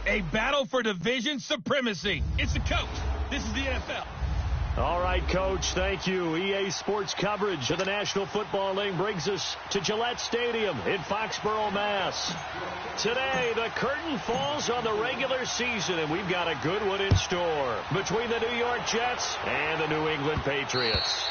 A battle for division supremacy. It's the coach. This is the NFL. All right, Coach, thank you. EA Sports coverage of the National Football League brings us to Gillette Stadium in Foxborough, Mass. Today, the curtain falls on the regular season, and we've got a good one in store between the New York Jets and the New England Patriots.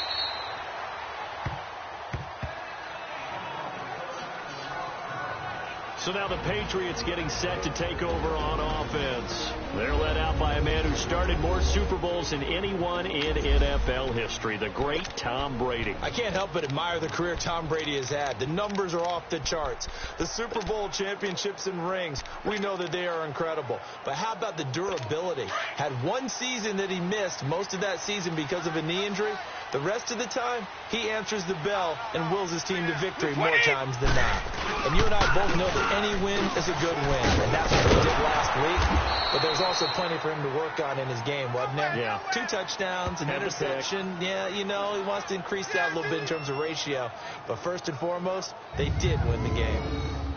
So now the Patriots getting set to take over on offense. They're led out by a man who started more Super Bowls than anyone in NFL history, the great Tom Brady. I can't help but admire the career Tom Brady has had. The numbers are off the charts. The Super Bowl championships and rings, we know that they are incredible. But how about the durability? Had one season that he missed, most of that season because of a knee injury. The rest of the time, he answers the bell and wills his team to victory more times than not. And you and I both know that any win is a good win, and that's what he did last week. But there's also plenty for him to work on in his game, wasn't there? Yeah. 2 touchdowns, an interception. Yeah, you know, he wants to increase that a little bit in terms of ratio. But first and foremost, they did win the game.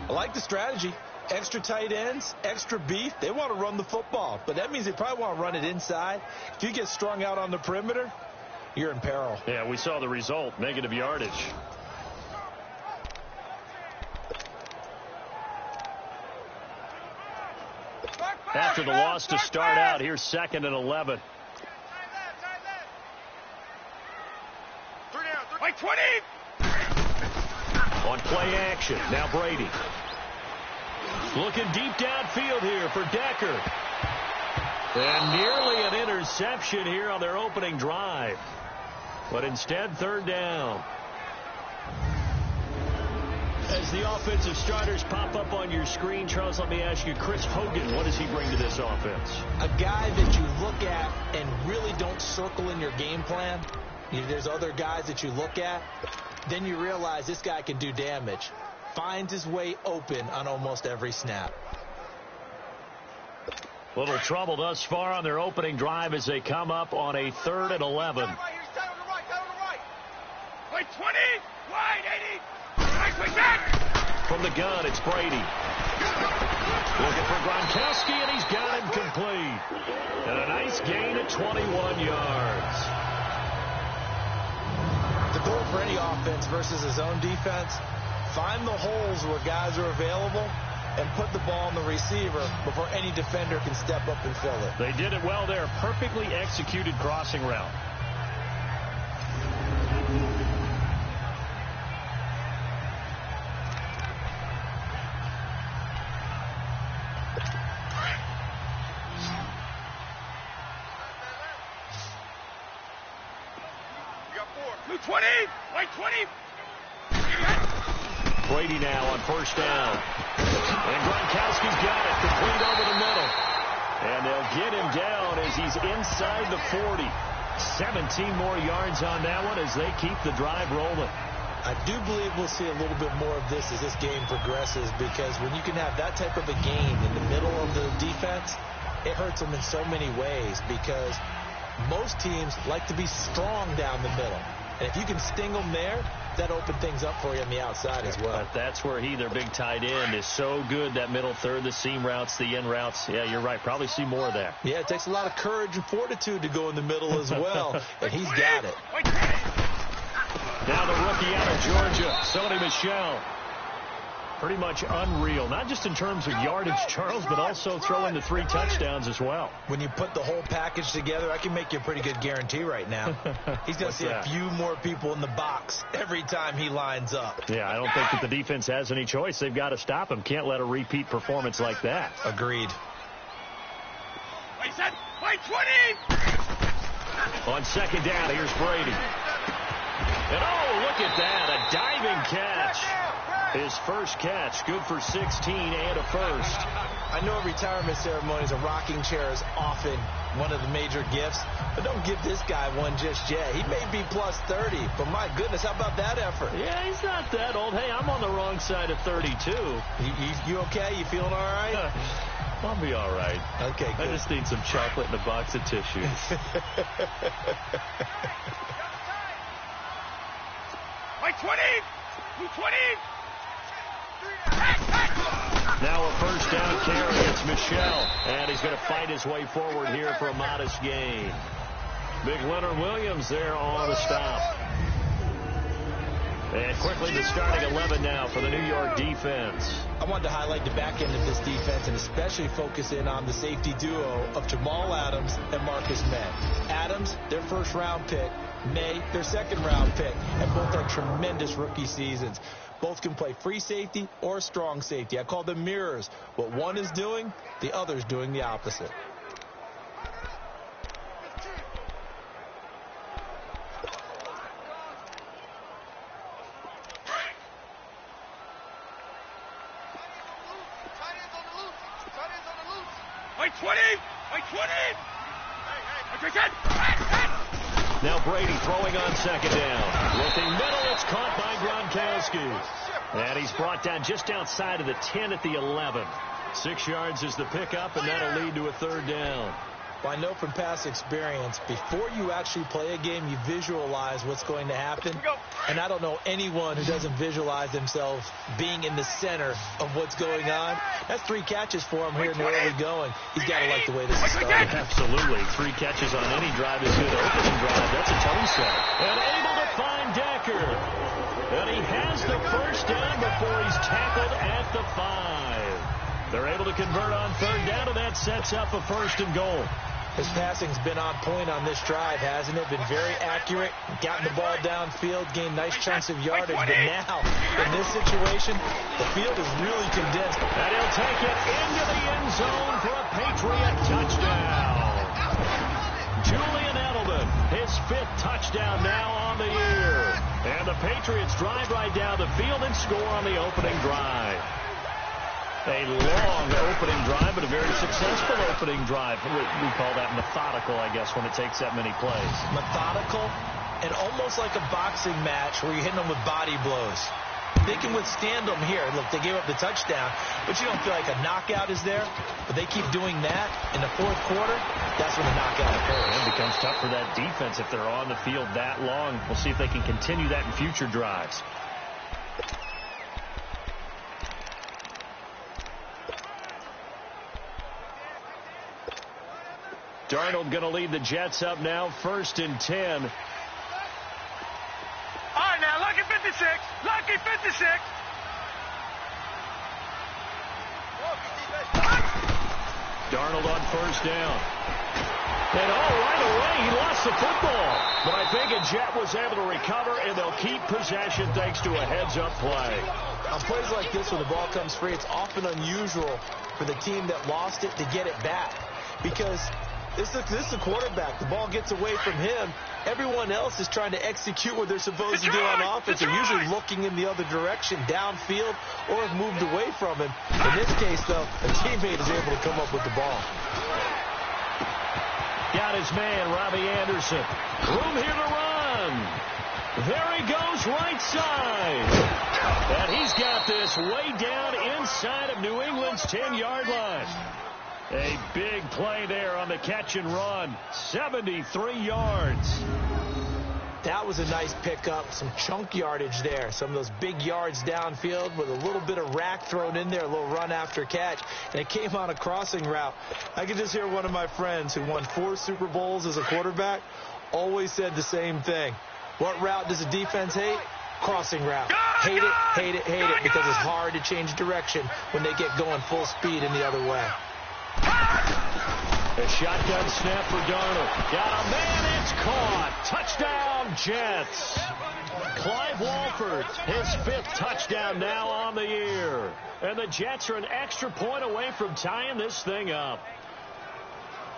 I like the strategy. Extra tight ends, extra beef. They want to run the football, but that means they probably want to run it inside. If you get strung out on the perimeter, you're in peril. Yeah, we saw the result, negative yardage. After the loss to start out, here's 2nd and 11. Like 20. On play action, now Brady. Looking deep downfield here for Decker. And nearly an interception here on their opening drive. But instead, 3rd down. As the offensive starters pop up on your screen, Charles, let me ask you, Chris Hogan, what does he bring to this offense? A guy that you look at and really don't circle in your game plan. There's other guys that you look at. Then you realize this guy can do damage. Finds his way open on almost every snap. Little trouble thus far on their opening drive as they come up on a 3rd and 11. Like 20. Wide 80. Right back. From the gun, it's Brady. Looking for Gronkowski, and he's got him complete. And a nice gain at 21 yards. The goal for any offense versus his own defense, find the holes where guys are available and put the ball on the receiver before any defender can step up and fill it. They did it well there. Perfectly executed crossing route. Brady now on 1st down. And Gronkowski's got it, complete over the middle. And they'll get him down as he's inside the 40. 17 more yards on that one as they keep the drive rolling. I do believe we'll see a little bit more of this as this game progresses, because when you can have that type of a game in the middle of the defense, it hurts them in so many ways, because most teams like to be strong down the middle. And if you can sting them there, that opens things up for you on the outside as well. But that's where their big tight end, is so good, that middle third, the seam routes, the in routes. Yeah, you're right. Probably see more of that. Yeah, it takes a lot of courage and fortitude to go in the middle as well. And he's got it. Now the rookie out of Georgia, Sony Michel. Pretty much unreal, not just in terms of yardage, Charles, but also throwing the 3 touchdowns as well. When you put the whole package together, I can make you a pretty good guarantee right now. He's going to see a few more people in the box every time he lines up. Yeah, I don't think that the defense has any choice. They've got to stop him. Can't let a repeat performance like that. Agreed. Wait, 20. On 2nd down, here's Brady. And oh, look at that, a diving catch. His first catch, good for 16 and a first. I know retirement ceremonies, a rocking chair is often one of the major gifts, but don't give this guy one just yet. He may be plus 30, but my goodness, how about that effort? Yeah, he's not that old. Hey, I'm on the wrong side of 32. You okay? You feeling all right? I'll be all right. Okay, good. I just need some chocolate and a box of tissues. Like 20. 20. Now a first down carry. It's Michel, and he's going to fight his way forward here for a modest gain. Big Leonard Williams there on the stop. And quickly the starting 11 now for the New York defense. I wanted to highlight the back end of this defense and especially focus in on the safety duo of Jamal Adams and Marcus May. Adams, their first-round pick. May, their second-round pick. And both are tremendous rookie seasons. Both can play free safety or strong safety. I call them mirrors. What one is doing, the other's doing the opposite. Wait 20! Wait 20! Now Brady throwing on second down. Looking middle, it's caught by Gronkowski. And he's brought down just outside of the 10 at the 11. 6 yards is the pickup, and that'll lead to a third down. Well, I know from past experience, before you actually play a game, you visualize what's going to happen. And I don't know anyone who doesn't visualize themselves being in the center of what's going on. That's 3 catches for him here in the early going. He's got to like the way this is starting. Absolutely. 3 catches on any drive is good. Opening drive, that's a tone setter. And able to find Decker. And he has the first down before he's tackled at the 5. They're able to convert on third down, and that sets up a 1st and goal. His passing's been on point on this drive, hasn't it? Been very accurate, gotten the ball downfield, gained nice chunks of yardage. But now, in this situation, the field is really condensed. And he'll take it into the end zone for a Patriot touchdown. Julian Edelman, his 5th touchdown now on the year. And the Patriots drive right down the field and score on the opening drive. A long opening drive, but a very successful opening drive. We call that methodical, I guess, when it takes that many plays. Methodical and almost like a boxing match where you're hitting them with body blows. They can withstand them here. Look, they gave up the touchdown, but you don't feel like a knockout is there. But they keep doing that in the 4th quarter. That's when the knockout occurs. It becomes tough for that defense if they're on the field that long. We'll see if they can continue that in future drives. Darnold going to lead the Jets up now, 1st and 10. All right, now, lucky 56. Lucky 56. Darnold on 1st down. And right away, he lost the football. But I think a Jet was able to recover, and they'll keep possession thanks to a heads-up play. On plays like this, when the ball comes free, it's often unusual for the team that lost it to get it back. Because this is the quarterback. The ball gets away from him. Everyone else is trying to execute what they're supposed to do on offense. They're usually looking in the other direction, downfield, or have moved away from him. In this case, though, a teammate is able to come up with the ball. Got his man, Robbie Anderson. Room here to run. There he goes, right side. And he's got this way down inside of New England's 10-yard line. A big play there on the catch and run. 73 yards. That was a nice pickup. Some chunk yardage there. Some of those big yards downfield with a little bit of rack thrown in there, a little run after catch. And it came on a crossing route. I could just hear one of my friends who won 4 Super Bowls as a quarterback always said the same thing. What route does the defense hate? Crossing route. Hate it, hate it, hate it, because it's hard to change direction when they get going full speed in the other way. A shotgun snap for Darnold. Got a man, it's caught. Touchdown, Jets. Clive Walford, his 5th touchdown now on the year. And the Jets are an extra point away from tying this thing up.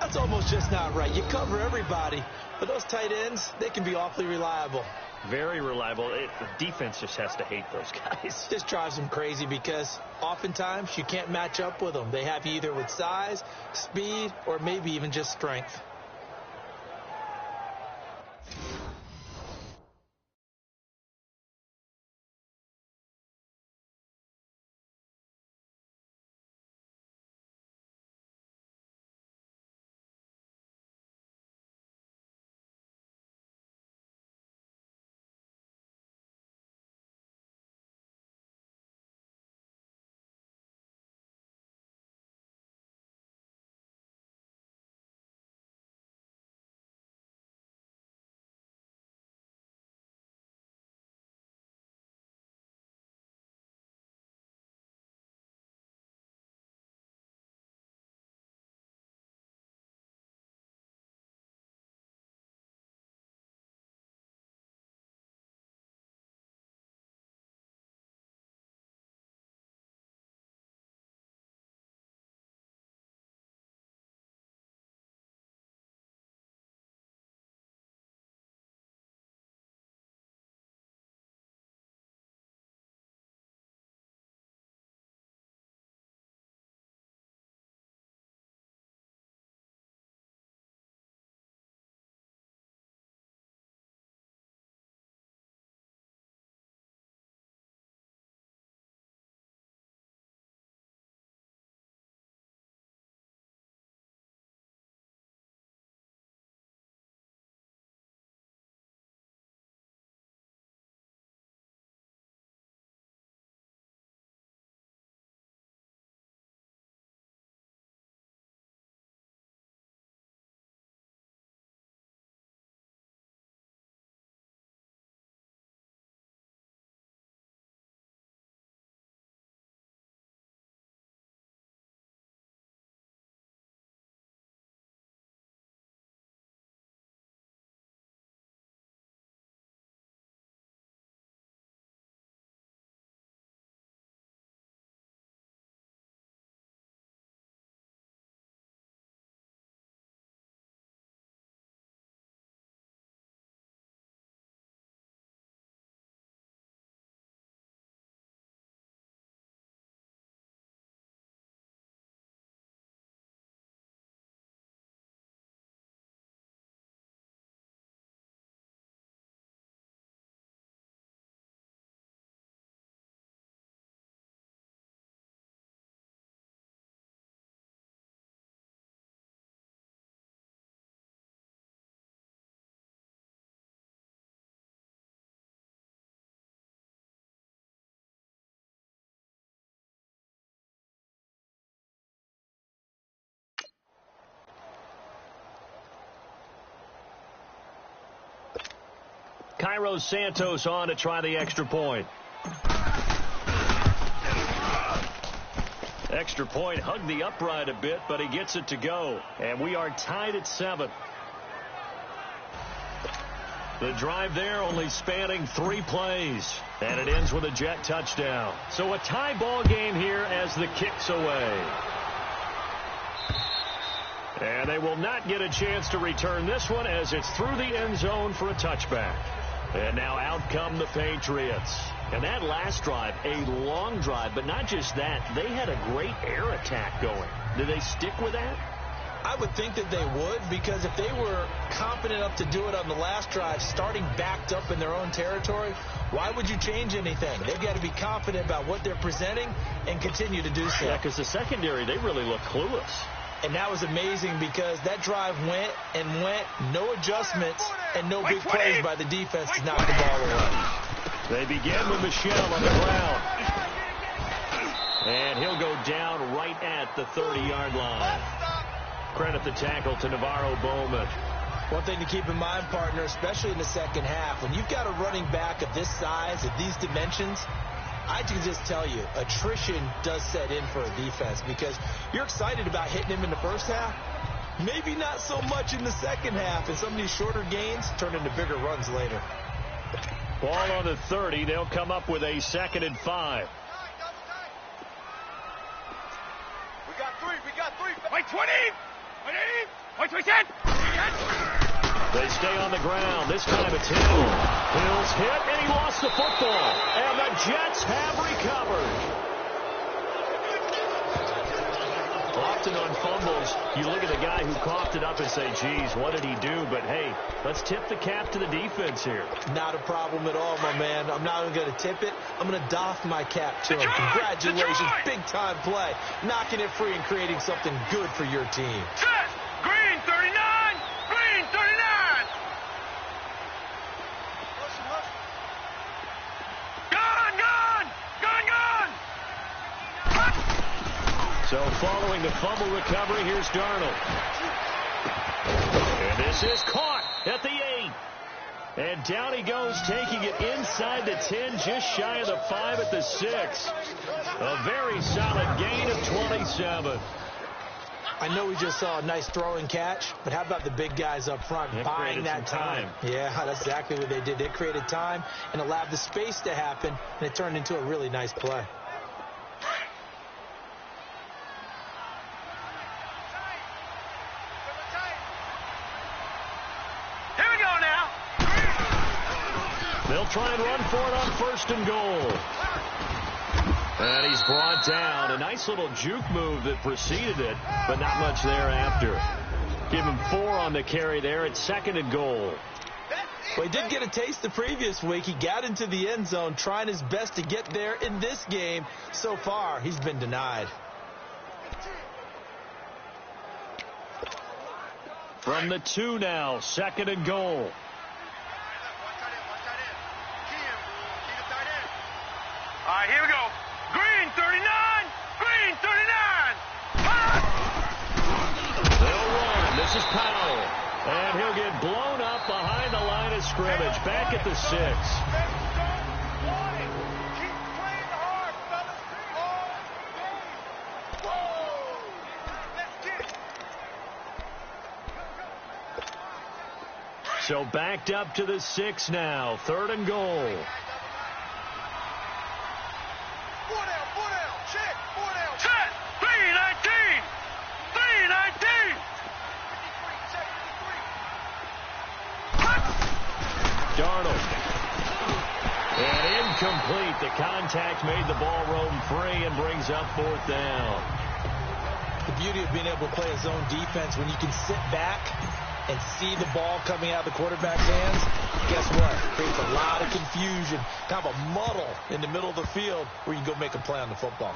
That's almost just not right. You cover everybody, but those tight ends, they can be awfully reliable. Very reliable. The defense just has to hate those guys. This drives them crazy because oftentimes you can't match up with them. They have you either with size, speed, or maybe even just strength. Cairo Santos on to try the extra point. Extra point hugged the upright a bit, but he gets it to go. And we are tied at 7. The drive there only spanning 3 plays. And it ends with a Jet touchdown. So a tie ball game here as the kick's away. And they will not get a chance to return this one as it's through the end zone for a touchback. And now out come the Patriots. And that last drive, a long drive, but not just that. They had a great air attack going. Did they stick with that? I would think that they would, because if they were confident enough to do it on the last drive, starting backed up in their own territory, why would you change anything? They've got to be confident about what they're presenting and continue to do so. Yeah, because the secondary, they really look clueless. And that was amazing because that drive went and went, no adjustments, and no big plays by the defense to knock the ball away. They begin with Michelle on the ground. And he'll go down right at the 30-yard line. Credit the tackle to Navarro Bowman. One thing to keep in mind, partner, especially in the second half, when you've got a running back of this size, of these dimensions, I can just tell you, attrition does set in for a defense because you're excited about hitting him in the first half. Maybe not so much in the second half, and some of these shorter gains turn into bigger runs later. Ball on the 30. They'll come up with a 2nd and 5. We got 3. Wait, 20. Wait, 10. They stay on the ground. This time it's Hill. Hill's hit, and he lost the football. And the Jets have recovered. Often on fumbles, you look at the guy who coughed it up and say, geez, what did he do? But, hey, let's tip the cap to the defense here. Not a problem at all, my man. I'm not even going to tip it. I'm going to doff my cap to him. Congratulations. Big-time play. Knocking it free and creating something good for your team. Set. Green 39. Green 39. Gone. So following the fumble recovery, here's Darnold. And this is caught at the 8. And down he goes, taking it inside the 10, just shy of the 5 at the 6. A very solid gain of 27. I know we just saw a nice throwing catch, but how about the big guys up front buying that time? Yeah, that's exactly what they did. They created time and allowed the space to happen, and it turned into a really nice play. Here we go now. They'll try and run for it on 1st and goal. And he's brought down. A nice little juke move that preceded it, but not much thereafter. Give him 4 on the carry there at 2nd and goal. Well, he did get a taste the previous week. He got into the end zone trying his best to get there in this game. So far, he's been denied. From the 2 now, 2nd and goal. All right, here we go. Green 39. Green 39. They'll run. This is Powell. And he'll get blown up behind the line of scrimmage. Back at the 6. So backed up to the 6 now. 3rd and goal. Set. 319. 319. Darnold. And incomplete. The contact made the ball roam free and brings up 4th down. The beauty of being able to play a zone defense, when you can sit back and see the ball coming out of the quarterback's hands, guess what? It creates a lot of confusion, kind of a muddle in the middle of the field where you can go make a play on the football.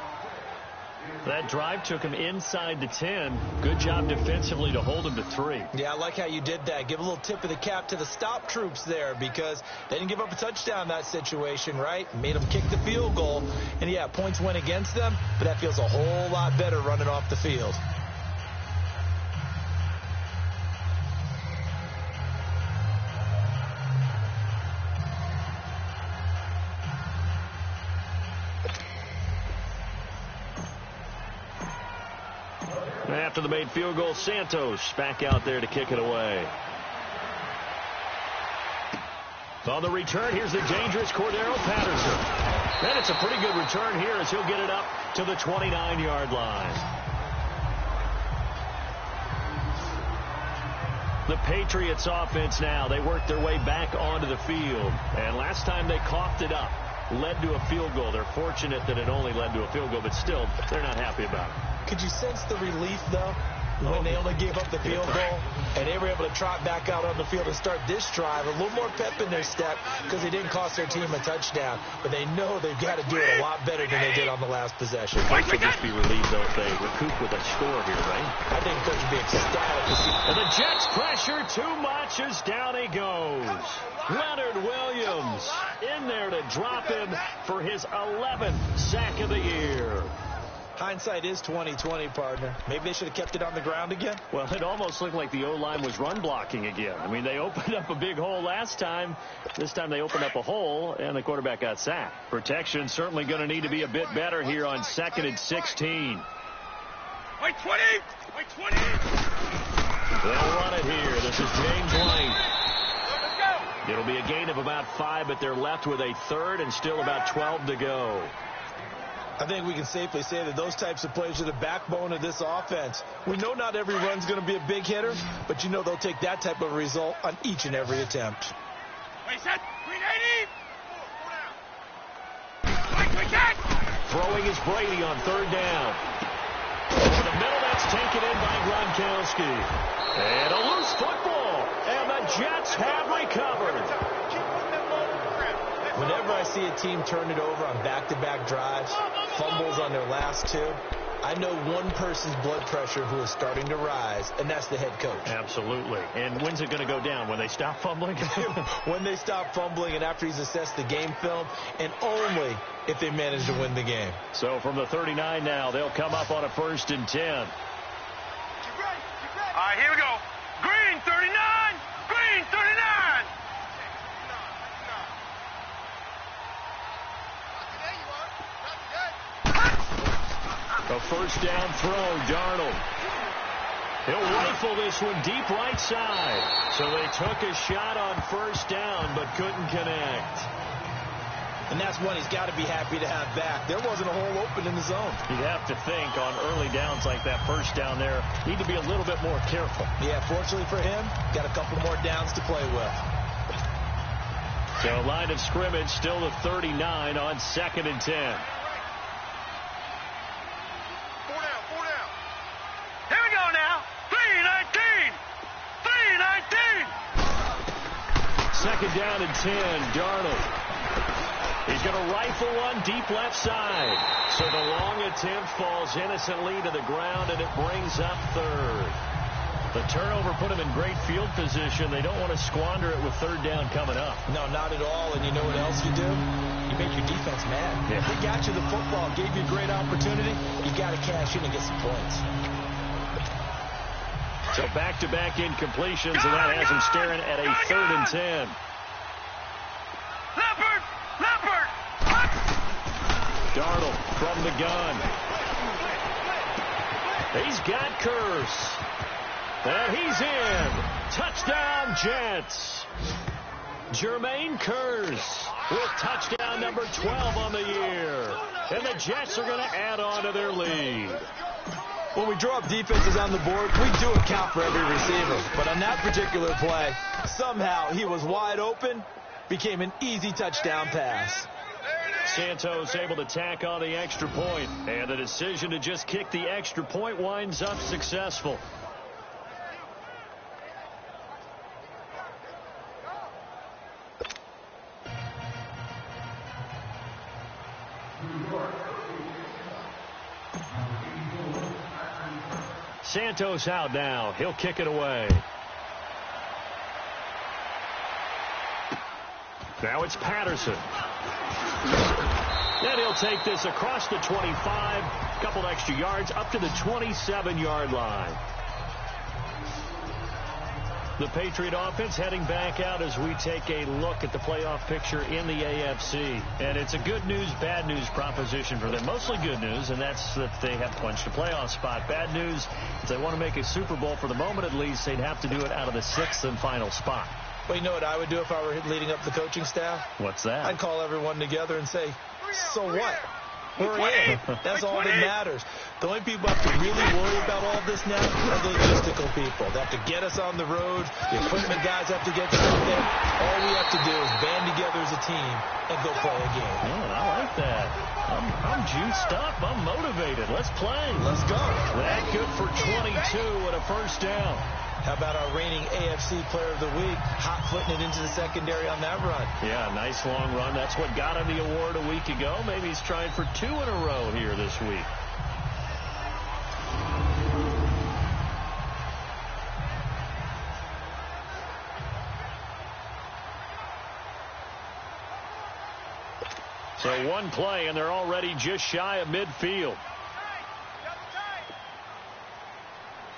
That drive took him inside the 10. Good job defensively to hold him to 3. Yeah, I like how you did that. Give a little tip of the cap to the stop troops there because they didn't give up a touchdown in that situation, right? Made them kick the field goal. And, yeah, points went against them, but that feels a whole lot better running off the field. After the made field goal, Santos back out there to kick it away. On the return, here's the dangerous Cordero Patterson. And it's a pretty good return here as he'll get it up to the 29-yard line. The Patriots offense now, they worked their way back onto the field. And last time they coughed it up, led to a field goal. They're fortunate that it only led to a field goal, but still, they're not happy about it. Could you sense the relief, though, when they only gave up the field goal and they were able to trot back out on the field and start this drive? A little more pep in their step because they didn't cost their team a touchdown, but they know they've got to do it a lot better than they did on the last possession. Coach will just be relieved, though, if they recoup with a score here, right? I think Coach would be ecstatic to see. And the Jets pressure too much as down he goes. Leonard Williams in there to drop him for his 11th sack of the year. Hindsight is 20/20, partner. Maybe they should have kept it on the ground again. Well, it almost looked like the O-line was run blocking again. I mean, they opened up a big hole last time. This time they opened up a hole, and the quarterback got sacked. Protection certainly going to need to be a bit better here on 2nd and 16. Wait, 20! Wait, 20! They'll run it here. This is James White. Let's go! It'll be a gain of about 5, but they're left with a third and still about 12 to go. I think we can safely say that those types of plays are the backbone of this offense. We know not every run's going to be a big hitter, but you know they'll take that type of result on each and every attempt. Wait, set! Green 80! Wait, we can't! Throwing is Brady on 3rd down. Over the middle, that's taken in by Gronkowski. And a loose football, and the Jets have recovered. Whenever I see a team turn it over on back-to-back drives, fumbles on their last 2, I know one person's blood pressure who is starting to rise, and that's the head coach. Absolutely. And when's it going to go down? When they stop fumbling? When they stop fumbling and after he's assessed the game film, and only if they manage to win the game. So from the 39 now, they'll come up on a 1st and 10. All right, here we go. Green 39! Green 39! A 1st down throw, Darnold. He'll rifle this one deep right side. So they took a shot on 1st down, but couldn't connect. And that's one he's got to be happy to have back. There wasn't a hole open in the zone. You'd have to think on early downs like that 1st down there, need to be a little bit more careful. Yeah, fortunately for him, got a couple more downs to play with. So line of scrimmage still the 39 on 2nd and 10. Here we go now. 3-19. 3-19. 2nd down and 10. Darnold. He's going to rifle one deep left side. So the long attempt falls innocently to the ground, and it brings up 3rd. The turnover put him in great field position. They don't want to squander it with 3rd down coming up. No, not at all. And you know what else you do? You make your defense mad. Yeah. They got you the football, gave you a great opportunity. You got to cash in and get some points. So back-to-back incompletions, and that has him staring at a 3rd and 10. Leopard! Leopard! Darnold from the gun. He's got Curse. And he's in. Touchdown, Jets. Jermaine Curse with touchdown number 12 on the year. And the Jets are going to add on to their lead. When we draw up defenses on the board, we do account for every receiver. But on that particular play, somehow he was wide open, became an easy touchdown pass. Santos able to tack on the extra point, and the decision to just kick the extra point winds up successful. Santos out now. He'll kick it away. Now it's Patterson. And he'll take this across the 25, a couple extra yards, up to the 27-yard line. The Patriot offense heading back out as we take a look at the playoff picture in the AFC. And it's a good news, bad news proposition for them. Mostly good news, and that's that they have punched a playoff spot. Bad news, if they want to make a Super Bowl for the moment at least, they'd have to do it out of the 6th and final spot. Well, you know what I would do if I were leading up the coaching staff? What's that? I'd call everyone together and say, so what? We're in. That's all that matters. The only people who have to really worry about all of this now are the logistical people. They have to get us on the road. The equipment guys have to get stuff there. All we have to do is band together as a team and go play a game. Yeah, I like that. I'm juiced up. I'm motivated. Let's play. Let's go. That good for 22 and a first down. How about our reigning AFC Player of the Week, hot-footing it into the secondary on that run? Yeah, nice long run. That's what got him the award a week ago. Maybe he's trying for 2 in a row here this week. So one play, and they're already just shy of midfield.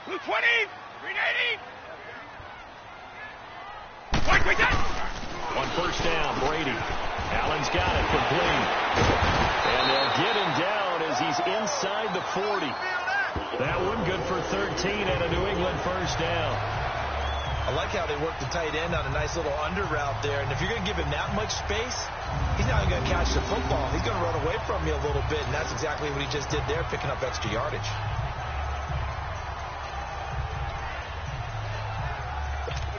20, 380. On first down, Brady. Allen's got it, complete. And they'll get him down as he's inside the 40. That one good for 13 and a New England first down. I like how they work the tight end on a nice little under route there. And if you're going to give him that much space, he's not even going to catch the football. He's going to run away from you a little bit, and that's exactly what he just did there, picking up extra yardage.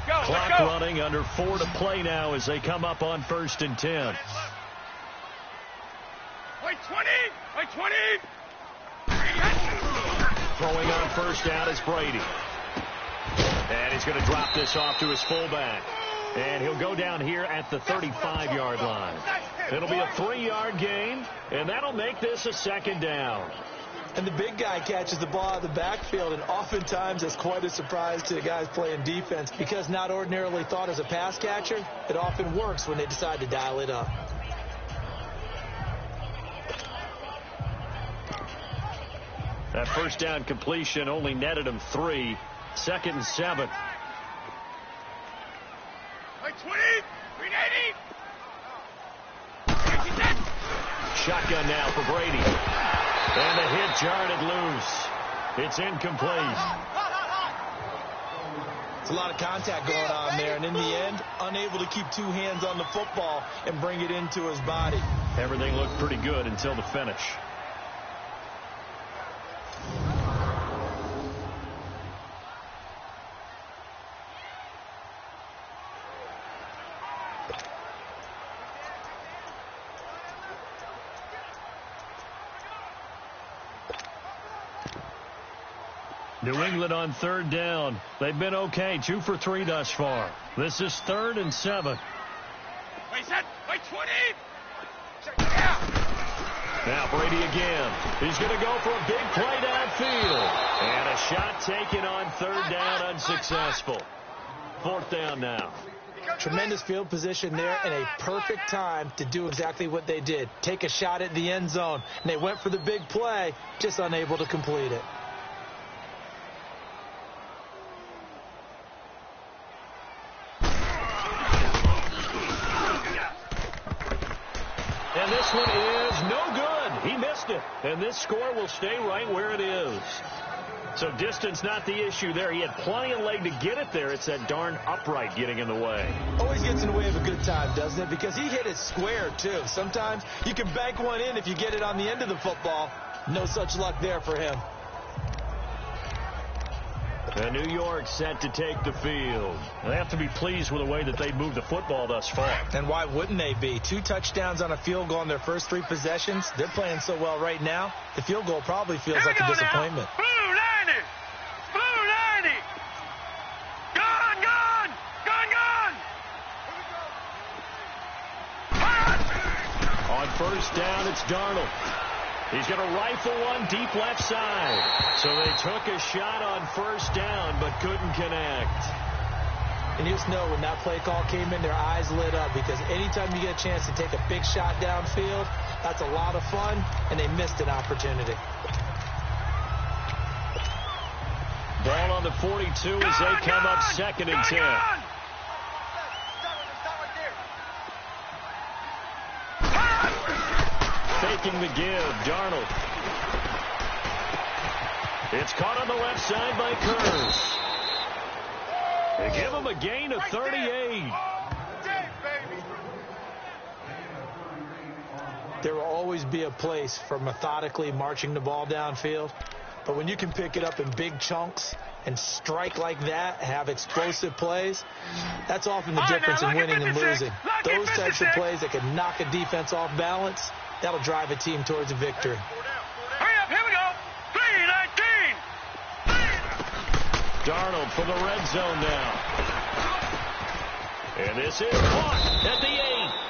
Clock running, under 4 to play now as they come up on 1st and 10. Wait, 20! Wait, 20! Throwing on first down is Brady. And he's going to drop this off to his fullback. And he'll go down here at the 35-yard line. It'll be a 3-yard gain, and that'll make this a 2nd down. And the big guy catches the ball out of the backfield, and oftentimes that's quite a surprise to the guys playing defense because not ordinarily thought as a pass catcher, it often works when they decide to dial it up. That first down completion only netted him 3. 2nd and 7. Wait, 20, 380. Shotgun now for Brady. And the hit jarred it loose. It's incomplete. It's a lot of contact going on there, and in the end, unable to keep 2 hands on the football and bring it into his body. Everything looked pretty good until the finish. New England on 3rd down. They've been okay, 2 for 3 thus far. This is 3rd and 7. Wait, set. Wait, 20. Now Brady again. He's going to go for a big play downfield. And a shot taken on 3rd down, unsuccessful. 4th down now. Tremendous field position there and a perfect time to do exactly what they did. Take a shot at the end zone. And they went for the big play, just unable to complete it. And this one is no good. He missed it. And this score will stay right where it is. So distance not the issue there. He had plenty of leg to get it there. It's that darn upright getting in the way. Always gets in the way of a good time, doesn't it? Because he hit it square, too. Sometimes you can bank one in if you get it on the end of the football. No such luck there for him. And New York set to take the field. They have to be pleased with the way that they moved the football thus far. And why wouldn't they be? 2 touchdowns on a field goal in their first 3 possessions. They're playing so well right now, the field goal probably feels like a disappointment. Now. Blue 90! Blue 90! Gone, gone! Gone, gone! On first down, it's Darnold. He's going to rifle one deep left side. So they took a shot on first down, but couldn't connect. And you just know when that play call came in, their eyes lit up because anytime you get a chance to take a big shot downfield, that's a lot of fun, and they missed an opportunity. Ball on the 42 as they come up 2nd and 10. Faking the give, Darnold. It's caught on the left side by Kurz. They give him a gain of 38. There will always be a place for methodically marching the ball downfield. But when you can pick it up in big chunks and strike like that, have explosive plays, that's often the difference in winning and losing. Those types of plays that can knock a defense off balance, that'll drive a team towards a victory. Hurry up, here we go. 3-19. Darnold from the red zone now. And this is caught at the 8.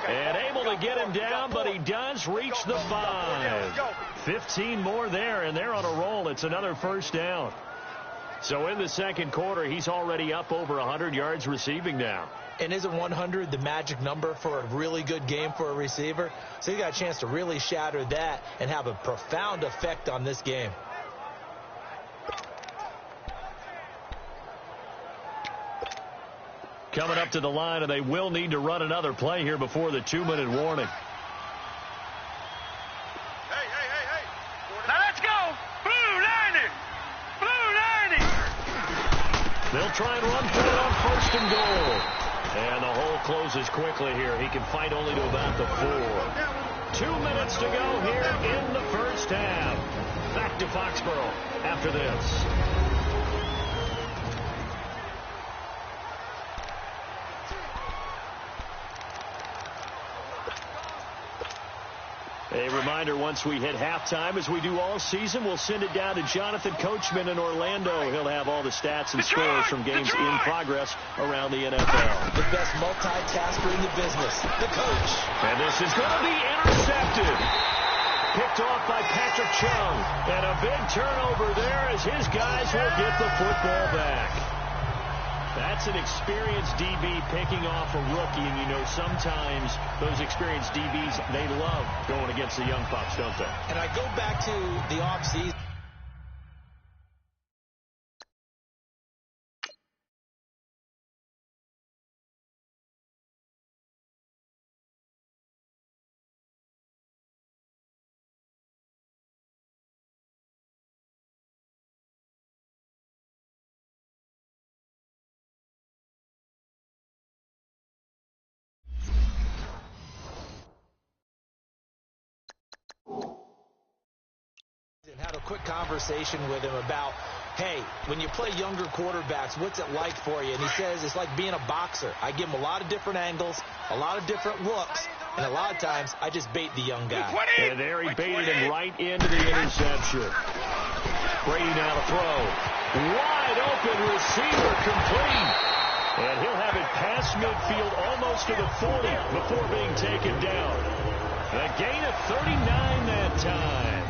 And able to get him down, but he does reach the 5. 15 more there, and they're on a roll. It's another first down. So in the second quarter, he's already up over 100 yards receiving now. And isn't 100 the magic number for a really good game for a receiver? So he got a chance to really shatter that and have a profound effect on this game. Coming up to the line, and they will need to run another play here before the 2-minute warning. Hey. Now let's go. Blue 90. Blue 90. They'll try and run for it on 1st and goal. And the hole closes quickly here. He can fight only to about the 4. 2 minutes to go here in the first half. Back to Foxborough after this. A reminder, once we hit halftime, as we do all season, we'll send it down to Jonathan Coachman in Orlando. He'll have all the stats and scores from games in progress around the NFL. The best multitasker in the business, the coach. And this is going to be intercepted. Picked off by Patrick Chung. And a big turnover there as his guys will get the football back. That's an experienced DB picking off a rookie, and you know sometimes those experienced DBs, they love going against the young pups, don't they? And I go back to the offseason. Had a quick conversation with him about, hey, when you play younger quarterbacks, what's it like for you? And he says it's like being a boxer. I give him a lot of different angles, a lot of different looks, and a lot of times I just bait the young guy. And there he baited him right into the interception. Brady now to throw. Wide open receiver complete. And he'll have it past midfield almost to the 40 before being taken down. A gain of 39 that time.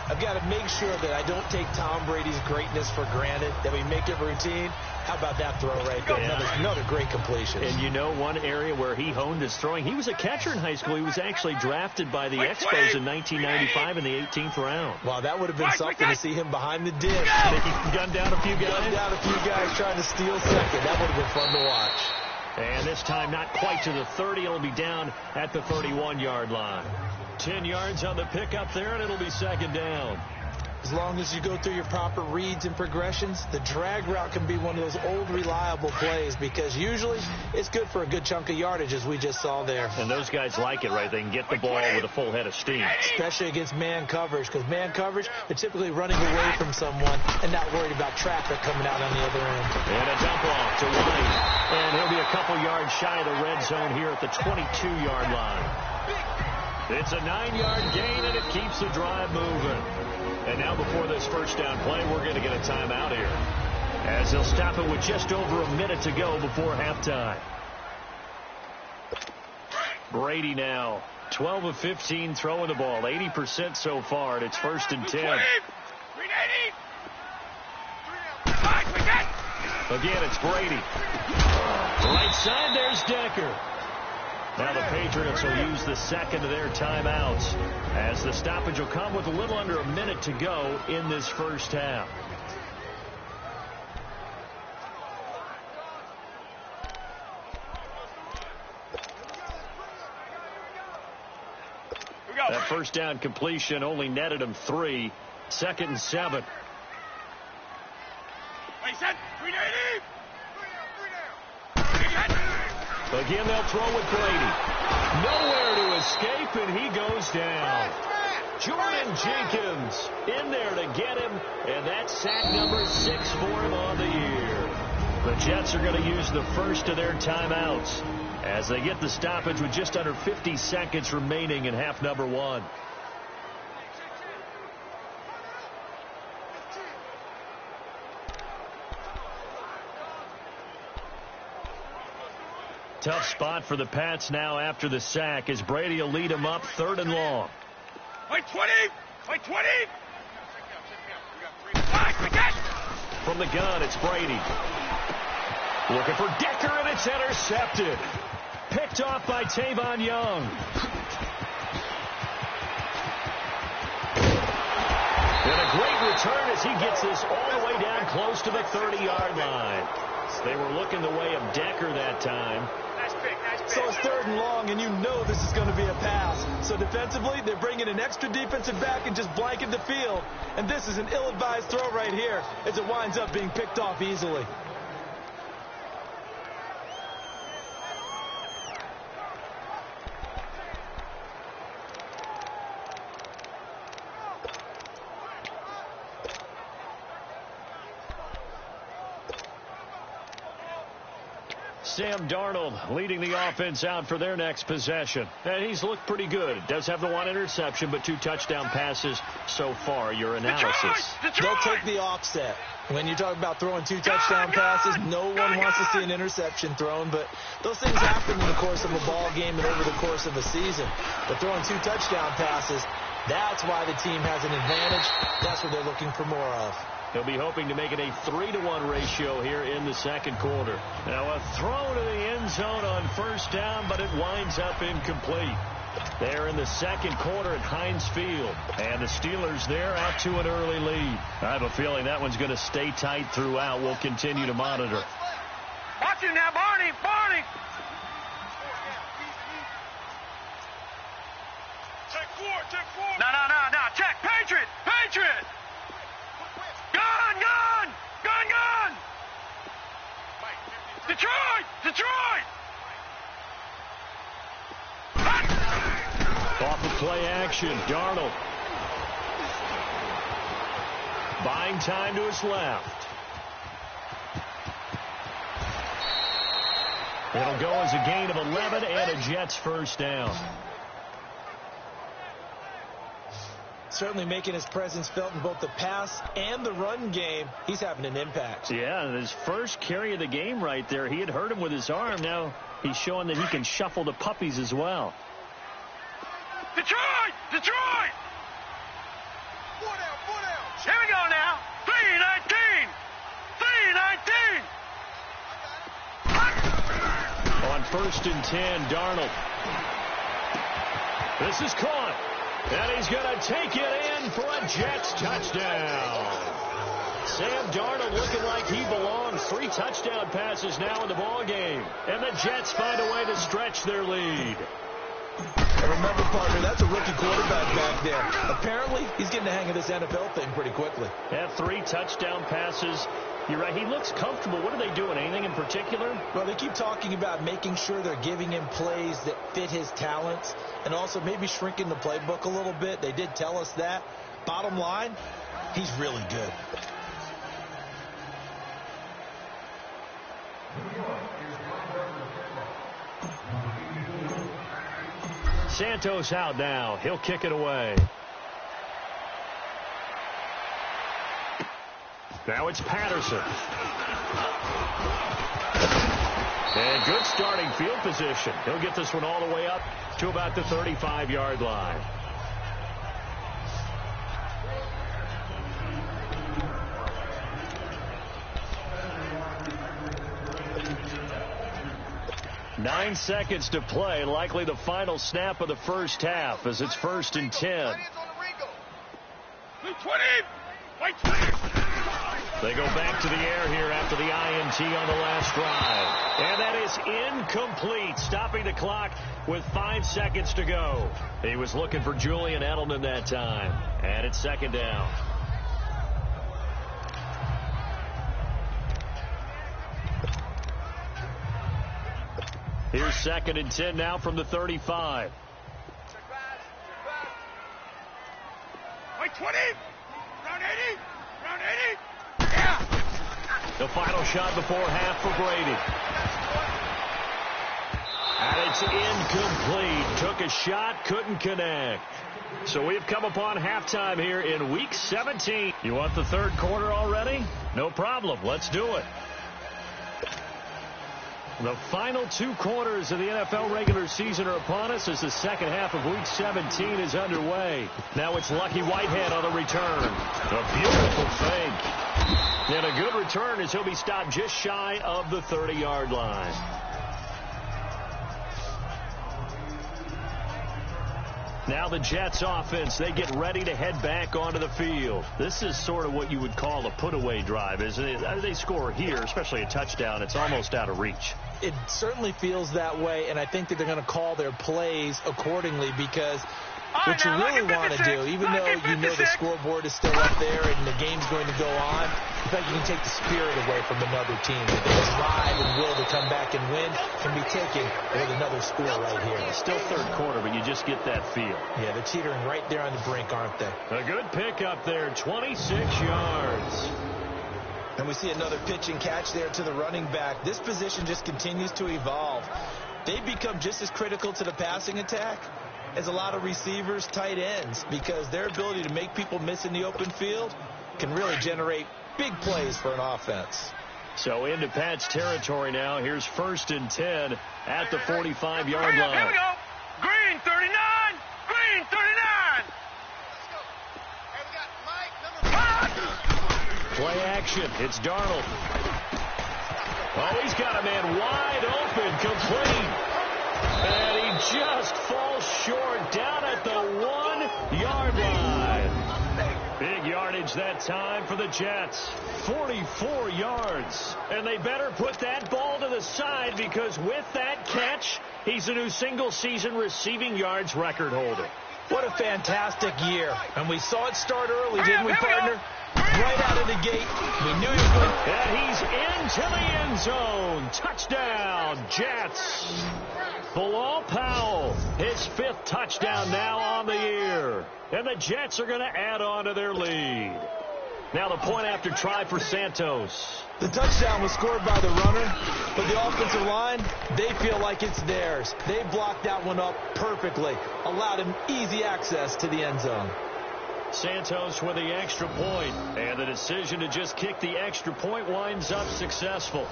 I've got to make sure that I don't take Tom Brady's greatness for granted, that we make it routine. How about that throw right there? Yeah. Another great completion. And you know one area where he honed his throwing, he was a catcher in high school. He was actually drafted by the Expos in 1995 in the 18th round. Wow, that would have been something to see him behind the dish. Think he can gun down a few guys? Gun down a few guys trying to steal second. That would have been fun to watch. And this time not quite to the 30. It'll be down at the 31-yard line. 10 yards on the pickup there, and it'll be second down. As long as you go through your proper reads and progressions, the drag route can be one of those old reliable plays because usually it's good for a good chunk of yardage, as we just saw there. And those guys like it, right? They can get the ball with a full head of steam. Especially against man coverage, because man coverage, they're typically running away from someone and not worried about traffic coming out on the other end. And a dump off to White. And he'll be a couple yards shy of the red zone here at the 22-yard line. It's a 9-yard gain, and it keeps the drive moving. And now before this first down play, we're going to get a timeout here, as they'll stop it with just over a minute to go before halftime. Brady now, 12 of 15 throwing the ball, 80% so far, and it's 1st and 10. Again, it's Brady. Right side, there's Decker. Now the Patriots will use the second of their timeouts as the stoppage will come with a little under a minute to go in this first half. first down completion only netted him 3. 2nd and 7. Again, they'll throw with Brady. Nowhere to escape, and he goes down. Jordan Jenkins in there to get him, and that's sack number 6 for him on the year. The Jets are going to use the first of their timeouts as they get the stoppage with just under 50 seconds remaining in half number 1. Tough spot for the Pats now after the sack as Brady will lead them up 3rd and long. Wait 20! Wait 20! From the gun, it's Brady. Looking for Decker, and it's intercepted. Picked off by Tavon Young. And a great return as he gets this all the way down close to the 30-yard line. They were looking the way of Decker that time. So it's 3rd and long, and you know this is going to be a pass. So defensively, they're bringing an extra defensive back and just blanket the field. And this is an ill-advised throw right here as it winds up being picked off easily. Sam Darnold leading the offense out for their next possession. And he's looked pretty good. Does have the 1 interception, but 2 touchdown passes so far. Your analysis. They'll take the offset. When you talk about throwing 2 touchdown passes, no one wants to see an interception thrown, but those things happen in the course of a ball game and over the course of a season. But throwing 2 touchdown passes, that's why the team has an advantage. That's what they're looking for more of. They'll be hoping to make it a 3-to-1 ratio here in the 2nd quarter. Now a throw to the end zone on 1st down, but it winds up incomplete. They're in the 2nd quarter at Heinz Field. And the Steelers there out to an early lead. I have a feeling that one's going to stay tight throughout. We'll continue to monitor. Watch it now, Barney! Barney! Check 4, check 4! No, check! Patriot! Patriot! Gun! Gun! Gun! Gun! Detroit! Detroit! Off of play action, Darnold. Buying time to his left. It'll go as a gain of 11 and a Jets first down. Certainly making his presence felt in both the pass and the run game. He's having an impact. Yeah, his first carry of the game right there. He had hurt him with his arm. Now he's showing that he can shuffle the puppies as well. Detroit! Detroit! 4 down. Here we go now. 3-19. 3-19. On 1st and 10, Darnold. This is caught. And he's going to take it in for a Jets touchdown. Sam Darnold looking like he belongs. 3 touchdown passes now in the ball game. And the Jets find a way to stretch their lead. And remember, partner, that's a rookie quarterback back there. Apparently, he's getting the hang of this NFL thing pretty quickly. Yeah, 3 touchdown passes. You're right. He looks comfortable. What are they doing? Anything in particular? Well, they keep talking about making sure they're giving him plays that fit his talents and also maybe shrinking the playbook a little bit. They did tell us that. Bottom line, he's really good. Santos out now. He'll kick it away. Now it's Patterson. And good starting field position. He'll get this one all the way up to about the 35-yard line. Nine seconds to play. Likely the final snap of the first half as it's 1st and 10. They go back to the air here after the INT on the last drive. And that is incomplete, stopping the clock with 5 seconds to go. He was looking for Julian Edelman that time. And it's second down. Here's 2nd and 10 now from the 35. Wait, 20. Round 80. Round 80. Yeah. The final shot before half for Brady. And it's incomplete. Took a shot, couldn't connect. So we've come upon halftime here in Week 17. You want the third quarter already? No problem. Let's do it. The final 2 quarters of the NFL regular season are upon us as the second half of Week 17 is underway. Now it's Lucky Whitehead on the return. A beautiful fake. And a good return as he'll be stopped just shy of the 30-yard line. Now the Jets offense, they get ready to head back onto the field. This is sort of what you would call a put-away drive, isn't it? They score here, especially a touchdown. It's almost out of reach. It certainly feels that way, and I think that they're going to call their plays accordingly because what you really want to do, even though you know the scoreboard is still up there and the game's going to go on, in fact, you can take the spirit away from another team. The drive and will to come back and win can be taken with another score right here. Still third quarter, but you just get that feel. Yeah, they're teetering right there on the brink, aren't they? A good pickup there, 26 yards. And we see another pitch and catch there to the running back. This position just continues to evolve. They've become just as critical to the passing attack as a lot of receivers, tight ends, because their ability to make people miss in the open field can really generate big plays for an offense. So into Pat's territory now. Here's 1st and 10 at the 45-yard line. Here we go. Green 39. Green 39. Play action. It's Darnold. Oh, he's got a man wide open, complete. And he just falls short down at the 1-yard line. Big yardage that time for the Jets. 44 yards. And they better put that ball to the side because with that catch, he's a new single-season receiving yards record holder. What a fantastic year. And we saw it start early, didn't we, partner? Right out of the gate. We knew he was going. And he's into the end zone. Touchdown, Jets. Bilal Powell, his 5th touchdown now on the year. And the Jets are going to add on to their lead. Now the point after try for Santos. The touchdown was scored by the runner, but the offensive line, they feel like it's theirs. They blocked that one up perfectly, allowed him easy access to the end zone. Santos with the extra point, and the decision to just kick the extra point winds up successful.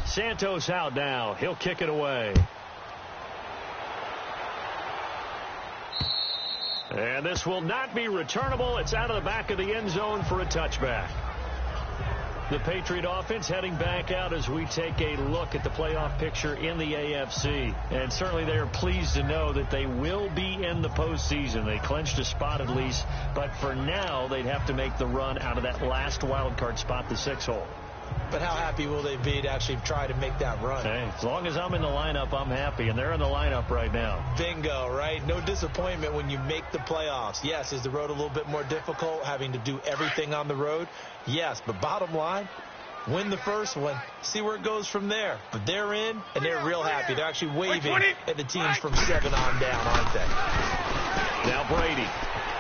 Santos out now. He'll kick it away. And this will not be returnable. It's out of the back of the end zone for a touchback. The Patriot offense heading back out as we take a look at the playoff picture in the AFC. And certainly they are pleased to know that they will be in the postseason. They clinched a spot at least. But for now, they'd have to make the run out of that last wild card spot, the 6 hole. But how happy will they be to actually try to make that run? Hey, as long as I'm in the lineup, I'm happy. And they're in the lineup right now. Bingo, right? No disappointment when you make the playoffs. Yes, is the road a little bit more difficult, having to do everything on the road? Yes, but bottom line, win the first one, see where it goes from there. But they're in, and they're real happy. They're actually waving at the teams from 7 on down, aren't they? Now Brady.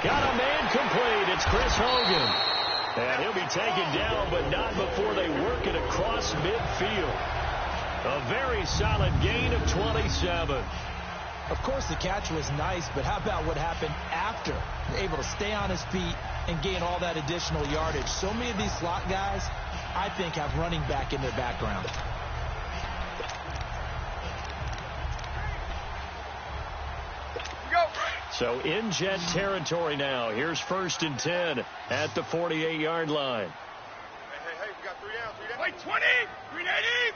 Got a man complete. It's Chris Hogan. And he'll be taken down, but not before they work it across midfield. A very solid gain of 27. Of course, the catch was nice, but how about what happened after? Able to stay on his feet and gain all that additional yardage. So many of these slot guys, I think, have running back in their background. So in Jet territory now. Here's 1st and 10 at the 48-yard line. Hey, we got 3 down. Wait, 20, 380.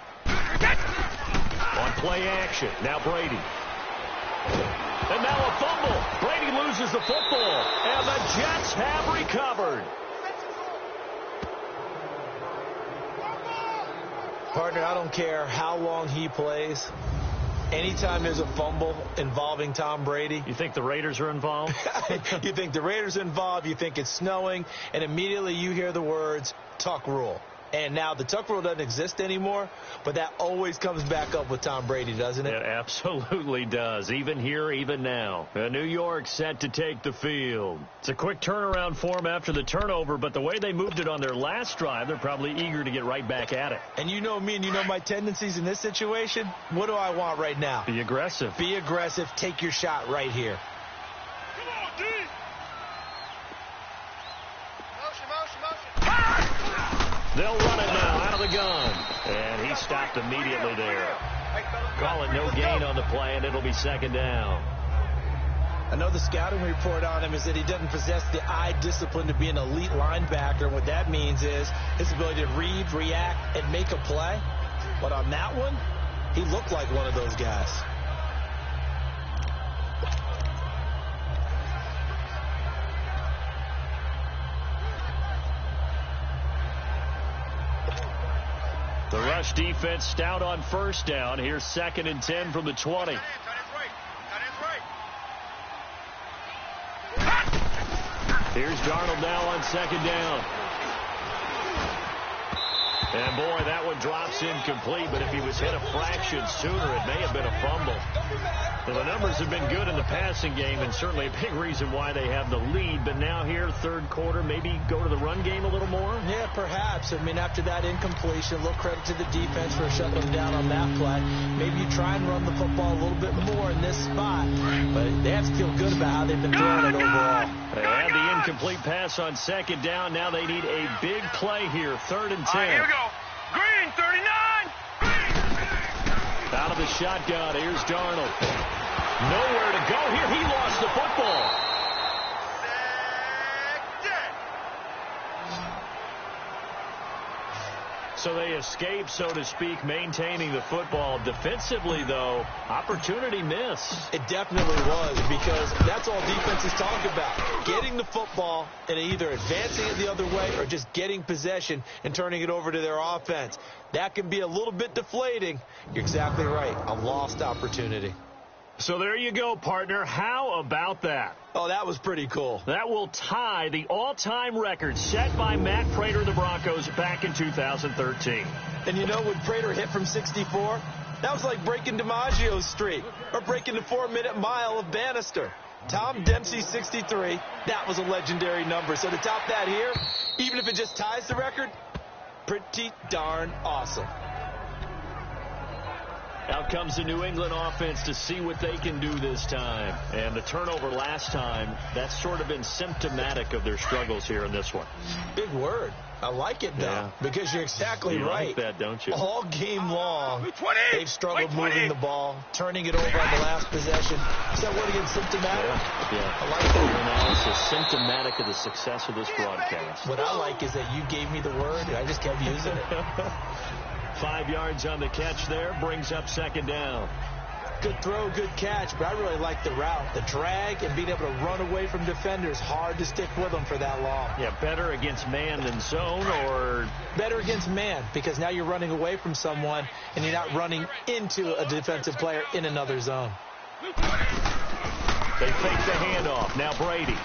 On play action, now Brady. And now a fumble. Brady loses the football, and the Jets have recovered. Partner, I don't care how long he plays. Anytime there's a fumble involving Tom Brady. You think the Raiders are involved? You think the Raiders are involved, you think it's snowing, and immediately you hear the words, Tuck rule. And now the Tuck rule doesn't exist anymore, but that always comes back up with Tom Brady, doesn't it? It absolutely does, even here, even now. New York set to take the field. It's a quick turnaround for them after the turnover, but the way they moved it on their last drive, they're probably eager to get right back at it. And you know me and you know my tendencies in this situation. What do I want right now? Be aggressive. Be aggressive. Take your shot right here. Come on, D. Motion. They'll run it now out of the gun. And he stopped immediately there. Call it no gain on the play, and it'll be 2nd down. I know the scouting report on him is that he doesn't possess the eye discipline to be an elite linebacker. What that means is his ability to read, react, and make a play. But on that one, he looked like one of those guys. The rush defense stout on 1st down. Here's 2nd and 10 from the 20. Here's Darnold now on 2nd down. And boy, that one drops incomplete, but if he was hit a fraction sooner, it may have been a fumble. Well, the numbers have been good in the passing game, and certainly a big reason why they have the lead. But now here, 3rd quarter, maybe go to the run game a little more? Yeah, perhaps. I mean, after that incompletion, a little credit to the defense for shutting them down on that play. Maybe you try and run the football a little bit more in this spot. But they have to feel good about how they've been throwing it overall. They had the incomplete pass on 2nd down. Now they need a big play here, 3rd and 10. All right, here we go. Green, 39. Out of the shotgun, here's Darnold. Nowhere to go here. He lost the football. So they escape, so to speak, maintaining the football. Defensively, though, opportunity miss. It definitely was, because that's all defenses talk about. Getting the football and either advancing it the other way or just getting possession and turning it over to their offense. That can be a little bit deflating. You're exactly right. A lost opportunity. So there you go, partner. How about that? Oh, that was pretty cool. That will tie the all-time record set by Matt Prater of the Broncos back in 2013. And you know, when Prater hit from 64, that was like breaking DiMaggio's streak or breaking the 4-minute mile of Bannister. Tom Dempsey, 63, that was a legendary number. So to top that here, even if it just ties the record, pretty darn awesome. Out comes the New England offense to see what they can do this time. And the turnover last time, that's sort of been symptomatic of their struggles here in this one. Big word. I like it, though, because you're exactly right. You like that, don't you? All game long, they've struggled moving the ball, turning it over on the last possession. Is that word again, symptomatic? Yeah. I like that. Your analysis, symptomatic of the success of this broadcast. What I like is that you gave me the word, and I just kept using it. 5 yards on the catch there, brings up 2nd down. Good throw, good catch, but I really like the route. The drag and being able to run away from defenders, hard to stick with them for that long. Yeah, better against man than zone, or? Better against man, because now you're running away from someone and you're not running into a defensive player in another zone. They fake the handoff. Now Brady.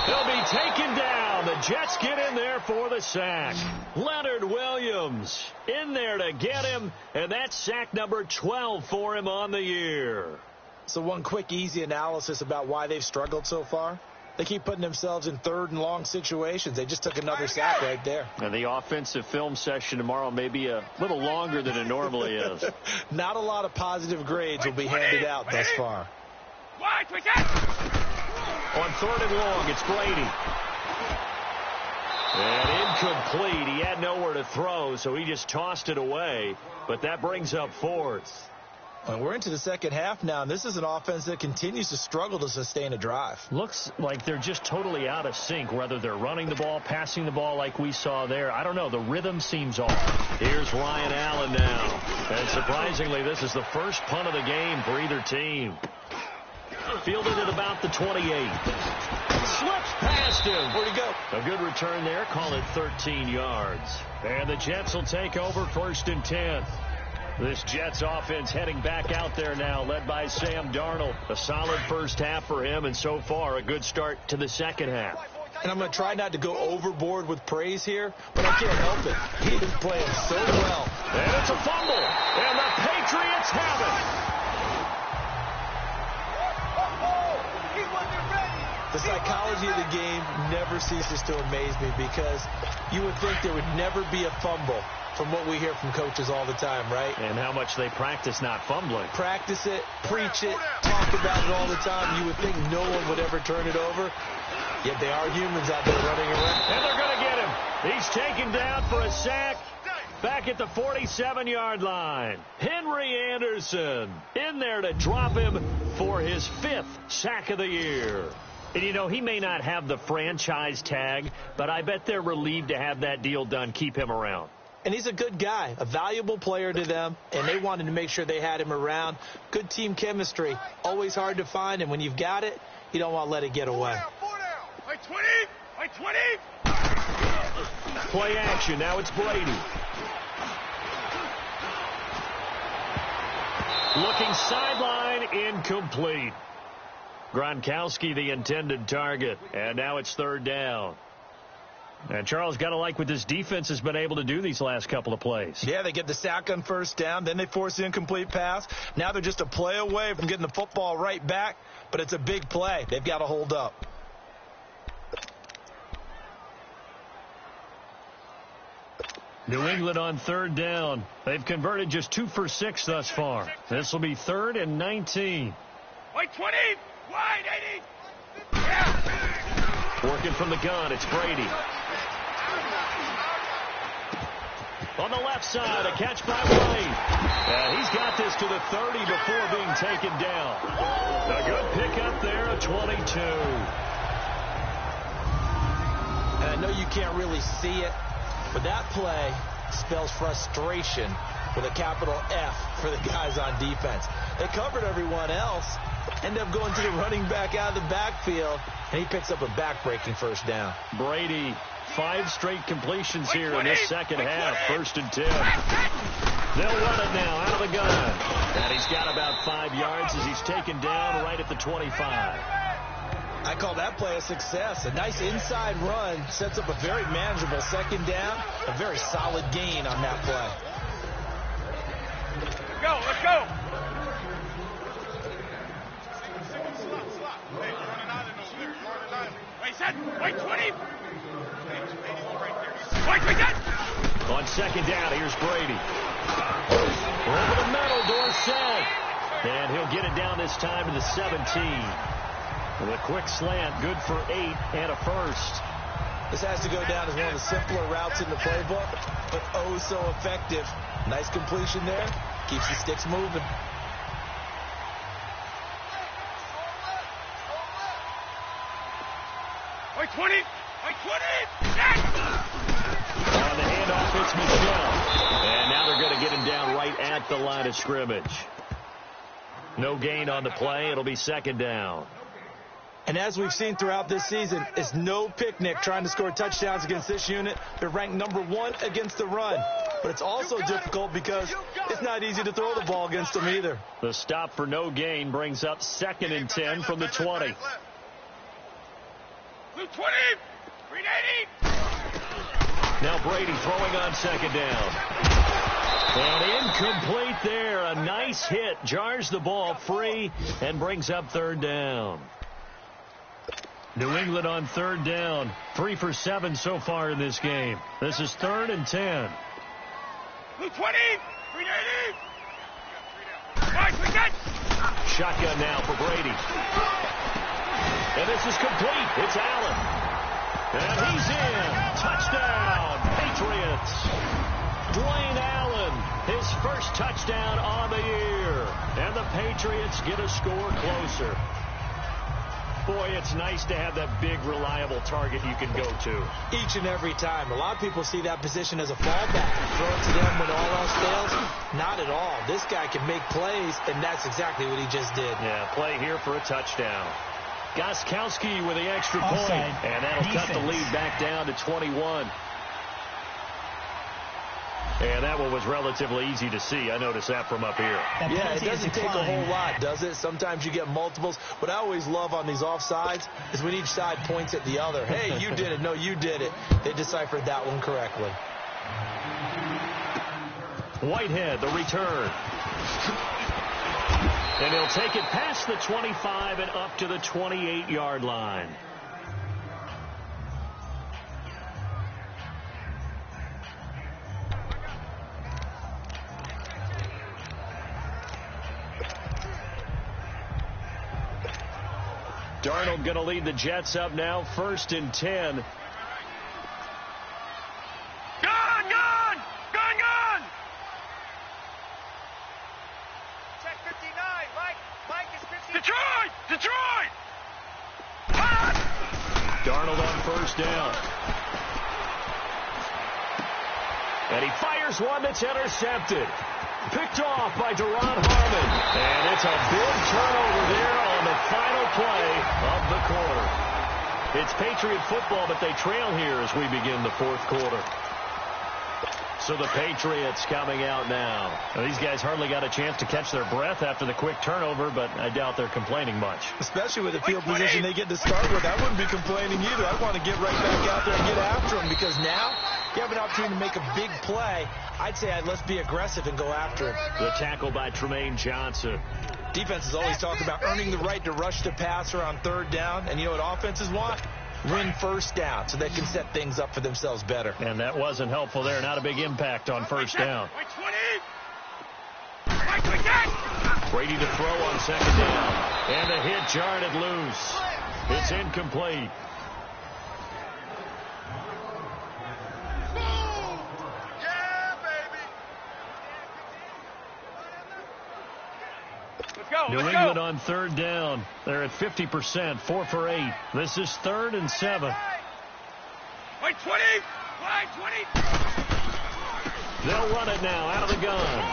They'll be taken down. The Jets get in there for the sack. Leonard Williams in there to get him, and that's sack number 12 for him on the year. So one quick, easy analysis about why they've struggled so far. They keep putting themselves in third and long situations. They just took another sack right there. And the offensive film session tomorrow may be a little longer than it normally is. Not a lot of positive grades will be handed out thus far. On 3rd and long, it's Brady. And incomplete. He had nowhere to throw, so he just tossed it away. But that brings up 4th. Well, we're into the second half now, and this is an offense that continues to struggle to sustain a drive. Looks like they're just totally out of sync, whether they're running the ball, passing the ball like we saw there. I don't know. The rhythm seems off. Here's Ryan Allen now. And surprisingly, this is the first punt of the game for either team. Fielded at about the 28. Slips past him. Where'd he go? A good return there. Call it 13 yards. And the Jets will take over 1st and 10. This Jets offense heading back out there now, led by Sam Darnold. A solid first half for him, and so far a good start to the second half. And I'm going to try not to go overboard with praise here, but I can't help it. He is playing so well. And it's a fumble, and the Patriots have it. The psychology of the game never ceases to amaze me, because you would think there would never be a fumble from what we hear from coaches all the time, right? And how much they practice not fumbling. Practice it, preach it, talk about it all the time. You would think no one would ever turn it over. Yet they are humans out there running around. And they're going to get him. He's taken down for a sack back at the 47-yard line. Henry Anderson in there to drop him for his 5th sack of the year. And, you know, he may not have the franchise tag, but I bet they're relieved to have that deal done, keep him around. And he's a good guy, a valuable player to them, and they wanted to make sure they had him around. Good team chemistry, always hard to find, and when you've got it, you don't want to let it get away. Play action, now it's Brady. Looking sideline, incomplete. Gronkowski the intended target, and now it's 3rd down. And Charles, got to like what this defense has been able to do these last couple of plays. Yeah, they get the sack on 1st down, then they force the incomplete pass. Now they're just a play away from getting the football right back, but it's a big play. They've got to hold up. New England on 3rd down. They've converted just 2 for 6 thus far. This will be 3rd and 19. Wide 20, wide 80. Yeah. Working from the gun, it's Brady. On the left side, a catch by White. And he's got this to the 30 before being taken down. A good pickup there, a 22. And I know you can't really see it, but that play spells frustration with a capital F for the guys on defense. They covered everyone else, end up going to the running back out of the backfield, and he picks up a back-breaking 1st down. Brady, 5 straight completions here in this second half, 1st and 10. They'll run it now out of the gun. And he's got about 5 yards as he's taken down right at the 25. I call that play a success. A nice inside run sets up a very manageable 2nd down. A very solid gain on that play. Let's go. Wait, set. Wait, 20. Wait, set. On 2nd down, here's Brady. Over the middle, Dorsett. And he'll get it down this time to the 17. With a quick slant, good for 8 and a 1st. This has to go down as one of the simpler routes in the playbook, but oh so effective. Nice completion there. Keeps the sticks moving. Wait, 20. Wait, 20. Yes! On the handoff, it's Michelle. And now they're going to get him down right at the line of scrimmage. No gain on the play. It'll be 2nd down. And as we've seen throughout this season, it's no picnic trying to score touchdowns against this unit. They're ranked number 1 against the run. But it's also difficult because it's not easy to throw the ball against them either. The stop for no gain brings up 2nd and 10 from the 20. Blue 20. Green 80. Now Brady throwing on 2nd down. And incomplete there. A nice hit. Jars the ball free and brings up 3rd down. New England on third down. 3 for 7 so far in this game. This is 3rd and 10. Blue 20, 380. Shotgun now for Brady. And this is complete. It's Allen. And he's in. Touchdown, Patriots. Dwayne Allen, his first touchdown on the year. And the Patriots get a score closer. Boy, it's nice to have that big, reliable target you can go to. Each and every time. A lot of people see that position as a fallback. Throw it to them when all else fails. Not at all. This guy can make plays, and that's exactly what he just did. Yeah, play here for a touchdown. Gostkowski with the extra point. Offside. And that'll Defense. cut the lead back down to 21. And that one was relatively easy to see. I noticed that from up here. That Yeah, it penalty is doesn't take a declined. whole lot, does it? Sometimes you get multiples. What I always love on these offsides is when each side points at the other. Hey, you did it. No, you did it. They deciphered that one correctly. Whitehead, the return. And he'll take it past the 25 and up to the 28-yard line. Darnold going to lead the Jets up now, 1st and 10. Gun! Check 59, Mike is 59. Detroit! Darnold on 1st down. And he fires one that's intercepted. Picked off by Duron Harmon. And it's a big turnover there on the final play of the quarter. It's Patriot football, but they trail here as we begin the 4th quarter. So the Patriots coming out now. Now, these guys hardly got a chance to catch their breath after the quick turnover, but I doubt they're complaining much. Especially with the field position they get to start with. I wouldn't be complaining either. I want to get right back out there and get after them because now you have an opportunity to make a big play. I'd say let's be aggressive and go after him. The tackle by Tremaine Johnson. Defenses always talk about earning the right to rush the passer on 3rd down. And you know what offenses want? Win 1st down so they can set things up for themselves better. And that wasn't helpful there. Not a big impact on 1st down. Brady to throw on 2nd down. And the hit jarred it loose. It's incomplete. New England on 3rd down. They're at 50%, 4 for 8. This is 3rd and 7. Wait, 20! They'll run it now out of the gun.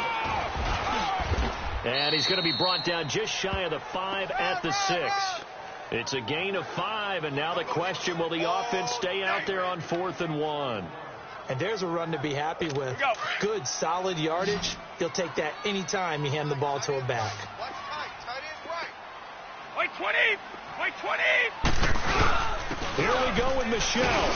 And he's going to be brought down just shy of the 5 at the 6. It's a gain of 5, and now the question, will the offense stay out there on 4th and 1? And there's a run to be happy with. Good, solid yardage. He'll take that anytime you hand the ball to a back. Wait, 20! Here we go with Michelle.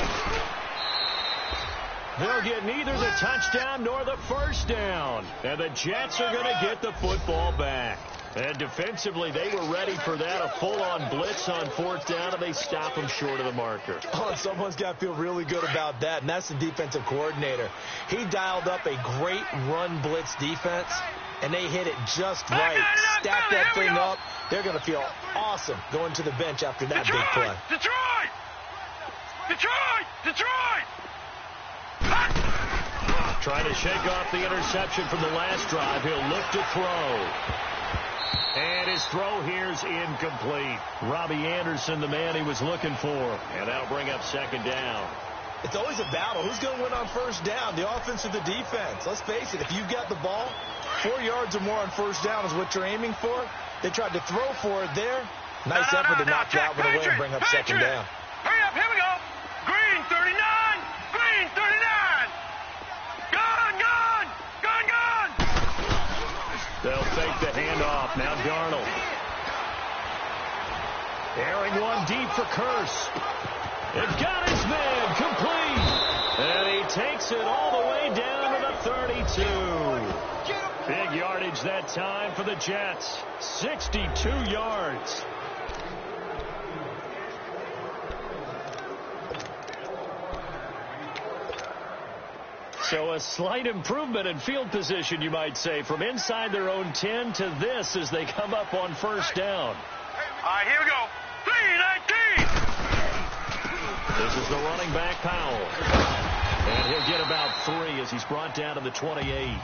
They'll get neither the touchdown nor the 1st down. And the Jets are going to get the football back. And defensively, they were ready for that, a full-on blitz on 4th down, and they stop them short of the marker. Oh, someone's got to feel really good about that, and that's the defensive coordinator. He dialed up a great run blitz defense, and they hit it just right. Stack that thing up. They're going to feel awesome going to the bench after that big play. Detroit! Trying to shake off the interception from the last drive. He'll look to throw. And his throw here's incomplete. Robbie Anderson, the man he was looking for. And that'll bring up 2nd down. It's always a battle. Who's going to win on 1st down, the offense or the defense? Let's face it, if you've got the ball, 4 yards or more on 1st down is what you're aiming for. They tried to throw for it there. Nice effort to knock Calvin away and bring up 2nd down. Hurry up, here we go. Green 39! Green 39! Gun! They'll fake the handoff. Now Darnold. Airing one deep for Curse. They've got his man complete. And he takes it all the way down to the 32. Big yardage that time for the Jets. 62 yards. So a slight improvement in field position, you might say, from inside their own 10 to this as they come up on first down. All right, here we go. 3-19. This is the running back, Powell. And he'll get about 3 as he's brought down to the 28.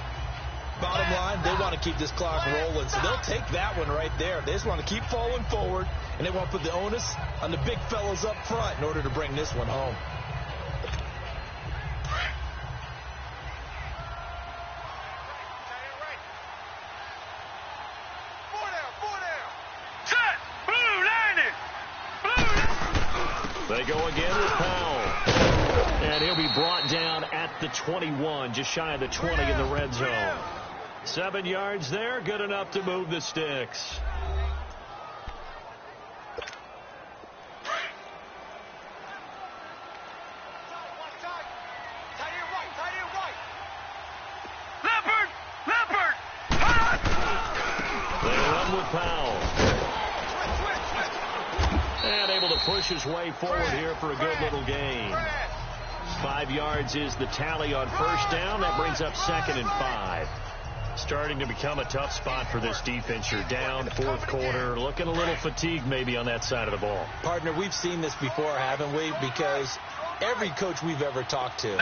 Bottom line, they want to keep this clock rolling, so they'll take that one right there. They just want to keep falling forward, and they want to put the onus on the big fellas up front in order to bring this one home. They go again with Powell. And he'll be brought down at the 21, just shy of the 20 in the red zone. 7 yards there, good enough to move the sticks. Leopard! They run with Powell. And able to push his way forward here for a good little gain. 5 yards is the tally on first down. That brings up 2nd and 5. Starting to become a tough spot for this defense. You're down, fourth quarter, looking a little fatigued maybe on that side of the ball. Partner, we've seen this before, haven't we? Because every coach we've ever talked to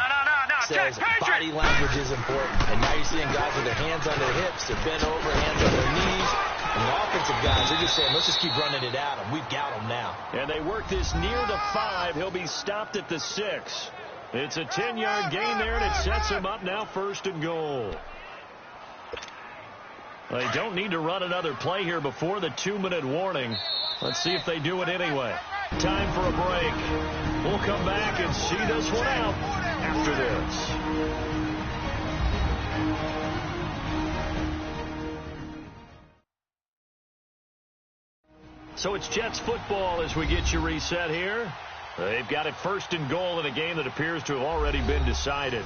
says body language is important. And now you're seeing guys with their hands on their hips, they're bent over, hands on their knees. And the offensive guys, they're just saying, let's just keep running it at them. We've got them now. And they work this near the 5. He'll be stopped at the 6. It's a 10-yard gain there, and it sets him up now 1st and goal. They don't need to run another play here before the 2-minute warning. Let's see if they do it anyway. Time for a break. We'll come back and see this one out after this. So it's Jets football as we get you reset here. They've got it 1st and goal in a game that appears to have already been decided.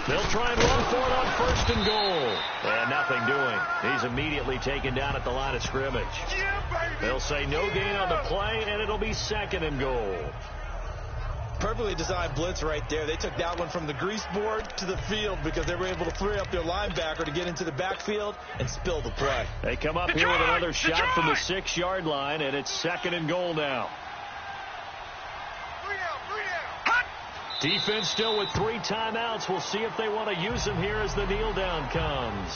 They'll try and run for it on 1st and goal. And nothing doing. He's immediately taken down at the line of scrimmage. They'll say no gain on the play, and it'll be 2nd and goal. Perfectly designed blitz right there. They took that one from the grease board to the field because they were able to free up their linebacker to get into the backfield and spill the play. They come up here with another shot from the 6-yard line, and it's 2nd and goal now. Defense still with 3 timeouts. We'll see if they want to use them here as the kneel down comes.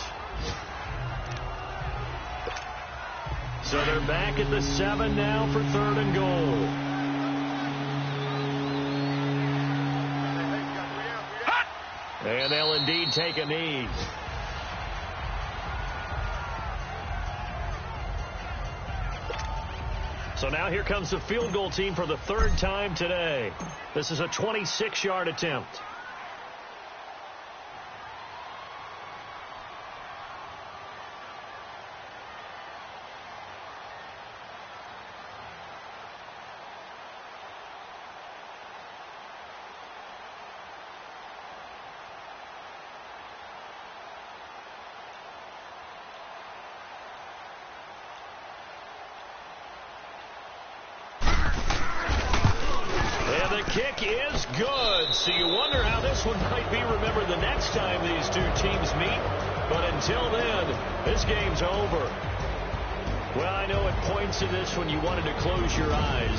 So they're back at the 7 now for 3rd and goal. And they'll indeed take a knee. So now here comes the field goal team for the 3rd time today. This is a 26-yard attempt. Kick is good. So you wonder how this one might be remembered the next time these two teams meet. But until then, this game's over. Well, I know at points in this one you wanted to close your eyes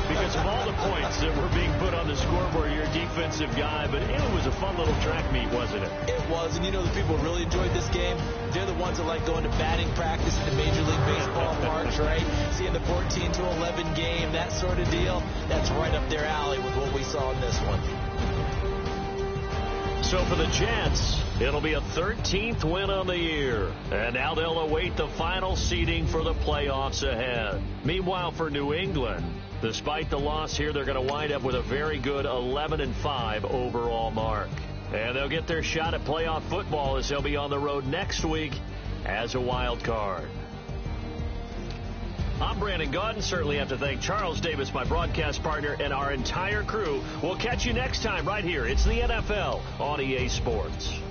because of all the points that were being put on the scoreboard. You're a defensive guy, but it was a fun little track meet, wasn't it? It was, and you know the people who really enjoyed this game? They're the ones that like going to batting practice in the Major League Baseball parks, right? Seeing the 14-11 game, that sort of deal, that's right up their alley with what we saw in this one. So for the Jets, it'll be a 13th win on the year. And now they'll await the final seeding for the playoffs ahead. Meanwhile, for New England, despite the loss here, they're going to wind up with a very good 11-5 overall mark. And they'll get their shot at playoff football as they'll be on the road next week as a wild card. I'm Brandon Gaudin. Certainly have to thank Charles Davis, my broadcast partner, and our entire crew. We'll catch you next time right here. It's the NFL on EA Sports.